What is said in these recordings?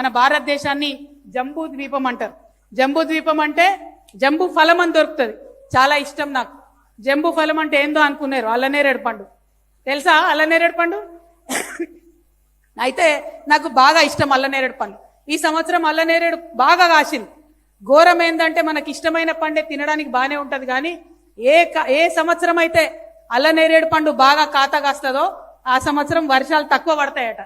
మన భారతదేశాన్ని జంబూ ద్వీపం అంటారు. జంబూ ద్వీపం అంటే జంబూ ఫలం అని దొరుకుతుంది, చాలా ఇష్టం నాకు. జంబూ ఫలం అంటే ఏందో అనుకున్నారు, అల్లనేరేడు పండు తెలుసా? అల్లనేరేడు పండు అయితే నాకు బాగా ఇష్టం అల్లనేరేడు పండు. ఈ సంవత్సరం అల్లనేరేడు బాగా కాసింది. ఘోరం ఏంటంటే మనకి ఇష్టమైన పండే తినడానికి బాగానే ఉంటుంది, కానీ ఏ సంవత్సరం అయితే అల్లనేరేడు పండు బాగా కాత కాస్తుందో ఆ సంవత్సరం వర్షాలు తక్కువ పడతాయట.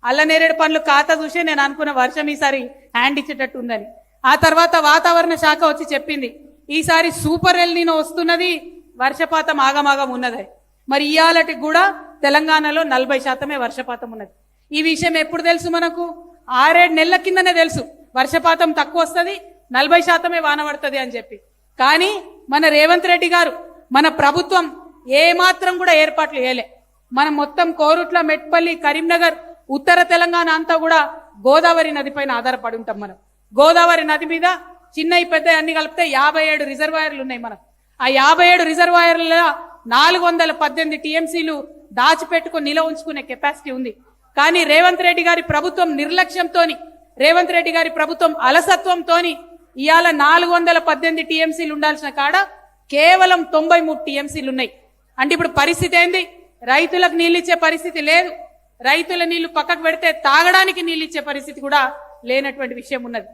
అల్లనేరేడు పండ్లు కాత చూసే నేను అనుకున్న వర్షం ఈసారి హ్యాండ్ ఇచ్చేటట్టు ఉందని. ఆ తర్వాత వాతావరణ శాఖ వచ్చి చెప్పింది, ఈసారి సూపర్ ఎల్ నీనో వస్తున్నది, వర్షపాతం ఆగమాగం ఉన్నది. మరి ఇవాళకి కూడా తెలంగాణలో 40% వర్షపాతం ఉన్నది. ఈ విషయం ఎప్పుడు తెలుసు మనకు? 6-7 నెలల కిందనే తెలుసు వర్షపాతం తక్కువ వస్తుంది, 40% వాన పడుతుంది అని చెప్పి. కానీ మన రేవంత్ రెడ్డి గారు, మన ప్రభుత్వం ఏమాత్రం కూడా ఏర్పాట్లు చేయలే. మనం మొత్తం కోరుట్ల, మెట్పల్లి, కరీంనగర్, ఉత్తర తెలంగాణ అంతా కూడా గోదావరి నది పైన ఆధారపడి ఉంటాం. మనం గోదావరి నది మీద చిన్నవి పెద్ద అన్ని కలిపితే 57 రిజర్వాయర్లు ఉన్నాయి మనకు. ఆ 57 రిజర్వాయర్ల 418 టీఎంసీలు దాచిపెట్టుకుని నిల్వ ఉంచుకునే కెపాసిటీ ఉంది. కానీ రేవంత్ రెడ్డి గారి ప్రభుత్వం నిర్లక్ష్యంతోని, రేవంత్ రెడ్డి గారి ప్రభుత్వం అలసత్వంతోని ఇవాళ 418 టీఎంసీలు ఉండాల్సిన కాడ కేవలం 93 టీఎంసీలు ఉన్నాయి. అంటే ఇప్పుడు పరిస్థితి ఏంది? రైతులకు నీళ్ళు ఇచ్చే పరిస్థితి లేదు. రైతుల నీళ్లు పక్కకు పెడితే తాగడానికి నీళ్ళు ఇచ్చే పరిస్థితి కూడా లేనటువంటి విషయం ఉన్నది.